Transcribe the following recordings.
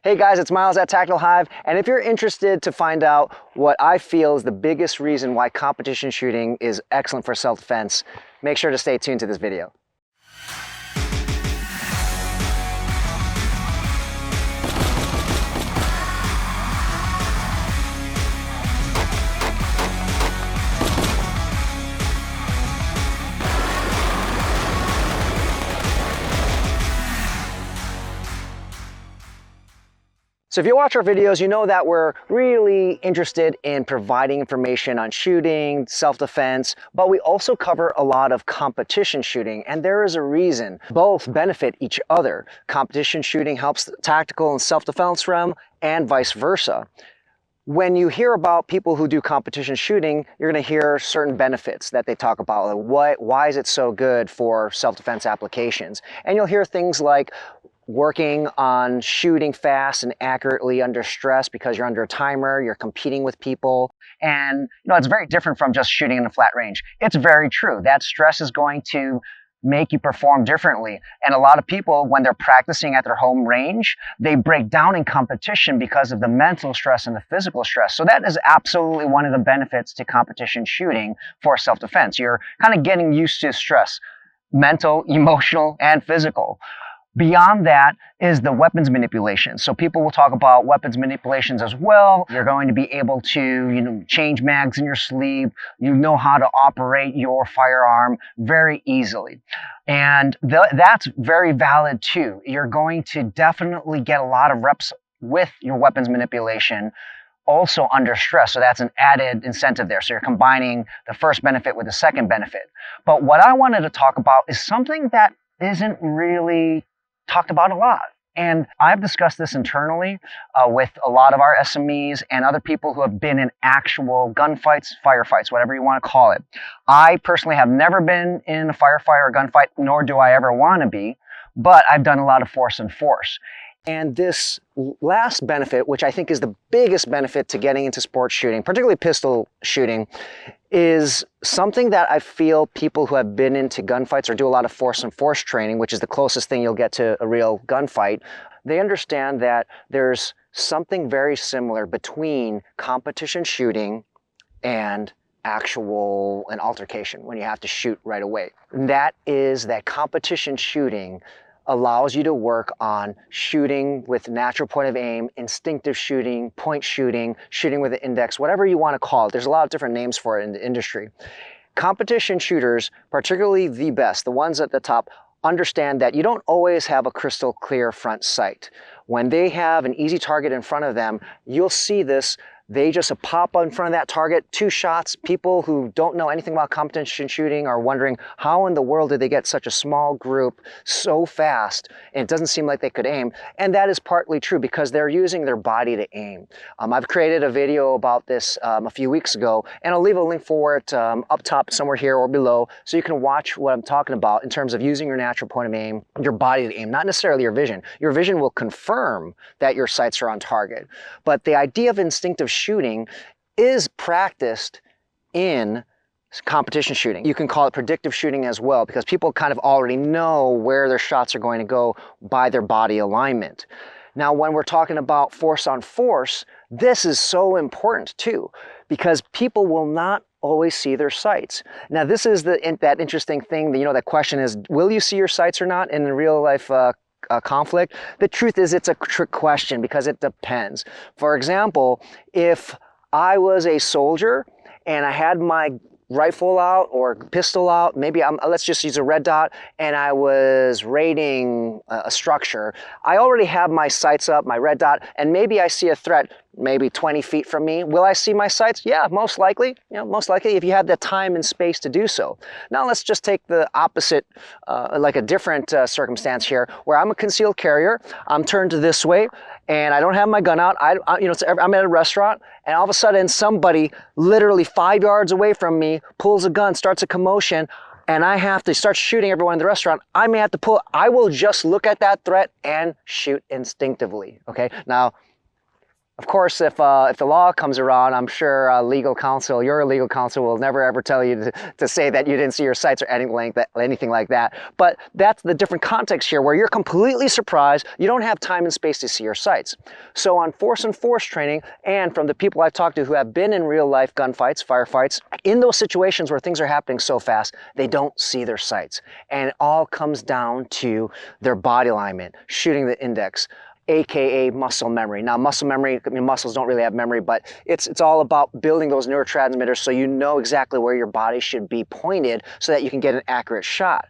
Hey guys, it's Miles at Tactical Hyve, and if you're interested to find out what I feel is the biggest reason why competition shooting is excellent for self-defense, make sure to stay tuned to this video. So if you watch our videos, you know that we're really interested in providing information on shooting, self-defense, but we also cover a lot of competition shooting, and there is a reason. Both benefit each other. Competition shooting helps the tactical and self-defense realm, and vice versa. When you hear about people who do competition shooting, you're going to hear certain benefits that they talk about. Like why is it so good for self-defense applications? And you'll hear things like working on shooting fast and accurately under stress because you're under a timer, you're competing with people. And it's very different from just shooting in a flat range. It's very true. That stress is going to make you perform differently. And a lot of people, when they're practicing at their home range, they break down in competition because of the mental stress and the physical stress. So that is absolutely one of the benefits to competition shooting for self-defense. You're kind of getting used to stress, mental, emotional, and physical. Beyond that is the weapons manipulation. So people will talk about weapons manipulations as well. You're going to be able to, change mags in your sleeve. You know how to operate your firearm very easily. And that's very valid too. You're going to definitely get a lot of reps with your weapons manipulation also under stress. So that's an added incentive there. So you're combining the first benefit with the second benefit. But what I wanted to talk about is something that isn't really talked about a lot. And I've discussed this internally with a lot of our SMEs and other people who have been in actual gunfights, firefights, whatever you want to call it. I personally have never been in a firefight or gunfight, nor do I ever want to be, but I've done a lot of force and force. And this last benefit, which I think is the biggest benefit to getting into sports shooting, particularly pistol shooting, is something that I feel people who have been into gunfights or do a lot of force and force training, which is the closest thing you'll get to a real gunfight, they understand that there's something very similar between competition shooting and an altercation when you have to shoot right away. And that is that competition shooting allows you to work on shooting with natural point of aim, instinctive shooting, point shooting, shooting with an index, whatever you want to call it. There's a lot of different names for it in the industry. Competition shooters, particularly the best, the ones at the top, understand that you don't always have a crystal clear front sight. When they have an easy target in front of them, you'll see this. They just pop in front of that target, 2 shots. People who don't know anything about competition shooting are wondering how in the world did they get such a small group so fast, and it doesn't seem like they could aim. And that is partly true because they're using their body to aim. I've created a video about this a few weeks ago, and I'll leave a link for it up top somewhere here or below so you can watch what I'm talking about in terms of using your natural point of aim, your body to aim, not necessarily your vision. Your vision will confirm that your sights are on target. But the idea of instinctive shooting is practiced in competition shooting. You can call it predictive shooting as well because people kind of already know where their shots are going to go by their body alignment. Now, when we're talking about force on force, this is so important too because people will not always see their sights. Now, this is that interesting thing, that question is, will you see your sights or not in real life conflict? The truth is it's a trick question because it depends. For example, if I was a soldier and I had my rifle out or pistol out, maybe let's just use a red dot, and I was raiding a structure, I already have my sights up, my red dot, and maybe I see a threat maybe 20 feet from me. Will I see my sights? Yeah, most likely. Most likely if you have the time and space to do so. Now let's just take the opposite, like a different circumstance here, where I'm a concealed carrier, I'm turned this way, and I don't have my gun out. I'm at a restaurant, and all of a sudden somebody literally 5 yards away from me pulls a gun, starts a commotion, and I have to start shooting everyone in the restaurant. I may have to I will just look at that threat and shoot instinctively, okay? Now, Of course, if the law comes around, I'm sure your legal counsel will never ever tell you to say that you didn't see your sights or anything like that. But that's the different context here where you're completely surprised. You don't have time and space to see your sights. So on force and force training, and from the people I've talked to who have been in real life gunfights, firefights, in those situations where things are happening so fast, they don't see their sights. And it all comes down to their body alignment, shooting the index, AKA muscle memory. Now, muscle memory, I mean, muscles don't really have memory, but it's all about building those neurotransmitters so you know exactly where your body should be pointed so that you can get an accurate shot.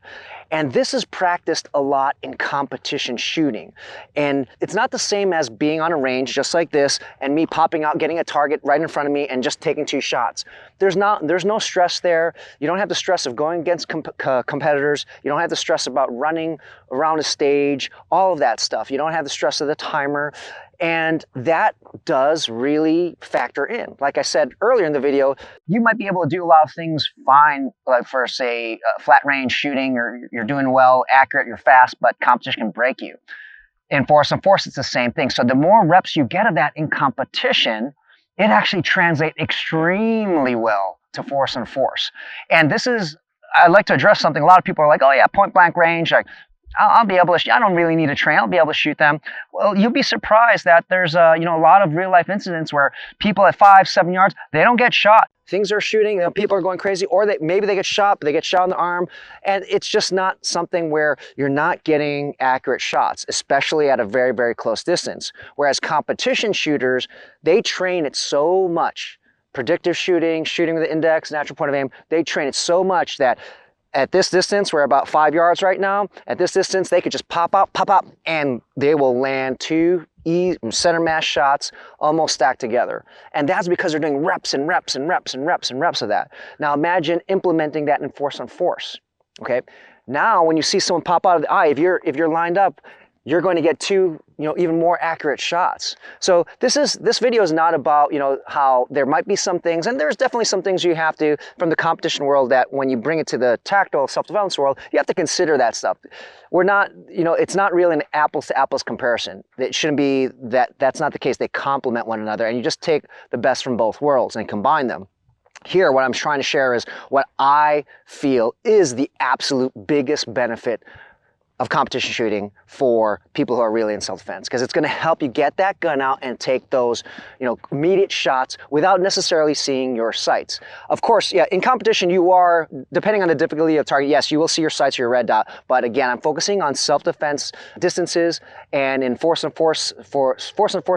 And this is practiced a lot in competition shooting. And it's not the same as being on a range just like this and me popping out, getting a target right in front of me and just taking 2 shots. There's no stress there. You don't have the stress of going against competitors. You don't have the stress about running around a stage, all of that stuff. You don't have the stress of the timer. And that does really factor in. Like I said earlier in the video, you might be able to do a lot of things fine, like for say flat range shooting, or you're doing well, accurate, you're fast, but competition can break you. In force and force, it's the same thing. So the more reps you get of that in competition, it actually translates extremely well to force and force. And this is, I'd like to address something. A lot of people are like, oh yeah, point blank range, I'll be able to, I don't really need to train, I'll be able to shoot them. Well, you'll be surprised that there's a lot of real life incidents where people at 5, 7 yards, they don't get shot. Things are shooting, people are going crazy, or maybe they get shot, but they get shot in the arm. And it's just not something where you're not getting accurate shots, especially at a very, very close distance. Whereas competition shooters, they train it so much. Predictive shooting, shooting with the index, natural point of aim, they train it so much that at this distance, we're about 5 yards right now. At this distance, they could just pop out, and they will land 2 center mass shots almost stacked together. And that's because they're doing reps and reps and reps and reps and reps of that. Now imagine implementing that in force on force, okay? Now when you see someone pop out of the eye, if you're lined up, you're going to get 2, even more accurate shots. So this video is not about, how there might be some things, and there's definitely some things you have to, from the competition world, that when you bring it to the tactile self-defense world, you have to consider that stuff. We're not, it's not really an apples to apples comparison. It shouldn't be that's not the case. They complement one another, and you just take the best from both worlds and combine them. Here, what I'm trying to share is what I feel is the absolute biggest benefit of competition shooting for people who are really in self-defense, because it's going to help you get that gun out and take those, immediate shots without necessarily seeing your sights. Of course, yeah, in competition you are, depending on the difficulty of target, yes, you will see your sights or your red dot, but again, I'm focusing on self-defense distances, and in force and force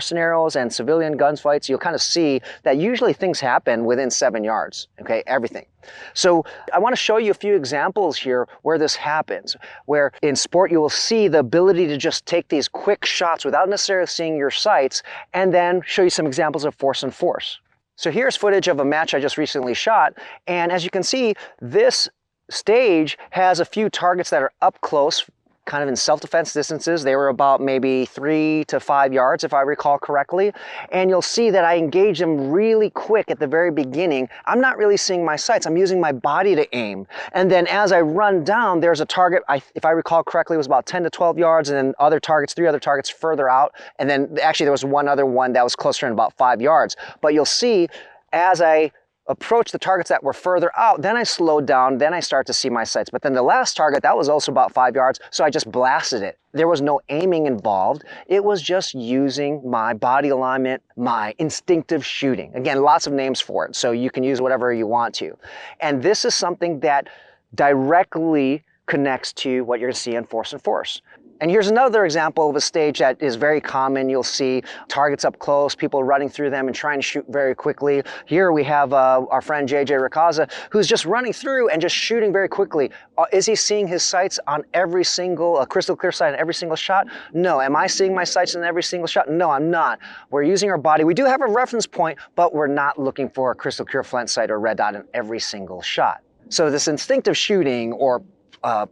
scenarios and civilian gunfights, you'll kind of see that usually things happen within 7 yards, okay, everything. So I want to show you a few examples here where this happens, where in sport you will see the ability to just take these quick shots without necessarily seeing your sights, and then show you some examples of force and force. So here's footage of a match I just recently shot, and as you can see, this stage has a few targets that are up close, kind of in self-defense distances. They were about maybe 3 to 5 yards, if I recall correctly. And you'll see that I engage them really quick at the very beginning. I'm not really seeing my sights. I'm using my body to aim. And then as I run down, there's a target, if I recall correctly, it was about 10 to 12 yards, and then 3 other targets further out. And then actually there was one other one that was closer in about 5 yards. But you'll see as I approach the targets that were further out, then I slowed down, then I start to see my sights. But then the last target, that was also about 5 yards, so I just blasted it. There was no aiming involved. It was just using my body alignment, my instinctive shooting. Again, lots of names for it, so you can use whatever you want to. And this is something that directly connects to what you're going to see in force and force. And here's another example of a stage that is very common. You'll see targets up close, people running through them and trying to shoot very quickly. Here we have our friend JJ Rakaza, who's just running through and just shooting very quickly. Is he seeing his sights on every single, crystal clear sight on every single shot? No. Am I seeing my sights in every single shot? No, I'm not. We're using our body. We do have a reference point, but we're not looking for a crystal clear flint sight or red dot in every single shot. So this instinctive shooting, or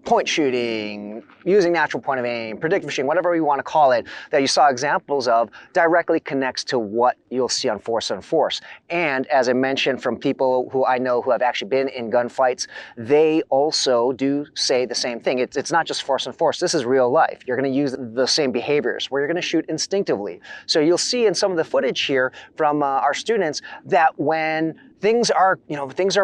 point shooting, using natural point of aim, predictive shooting, whatever you want to call it, that you saw examples of, directly connects to what you'll see on force on force. And as I mentioned from people who I know who have actually been in gunfights, they also do say the same thing. It's not just force on force. This is real life. You're going to use the same behaviors where you're going to shoot instinctively. So you'll see in some of the footage here from our students that when things are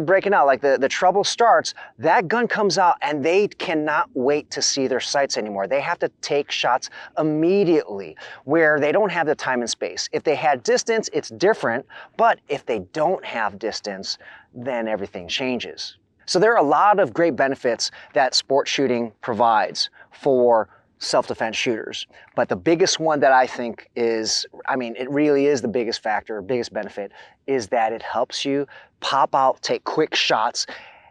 breaking out, like the trouble starts, that gun comes out and they cannot wait to see their sights anymore. They have to take shots immediately where they don't have the time and space. If they had distance, it's different, but if they don't have distance, then everything changes. So there are a lot of great benefits that sport shooting provides for self-defense shooters. But the biggest one that I think is, it really is the biggest factor, biggest benefit, is that it helps you pop out, take quick shots,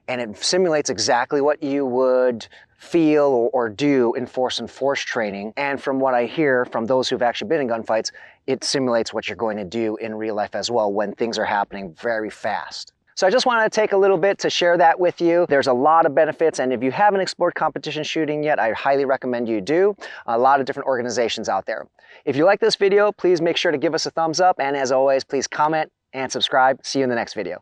and it simulates exactly what you would feel or do in force and force training. And from what I hear from those who've actually been in gunfights, it simulates what you're going to do in real life as well when things are happening very fast. So I just wanted to take a little bit to share that with you. There's a lot of benefits, and if you haven't explored competition shooting yet, I highly recommend you do. A lot of different organizations out there. If you like this video, please make sure to give us a thumbs up, and as always, please comment and subscribe. See you in the next video.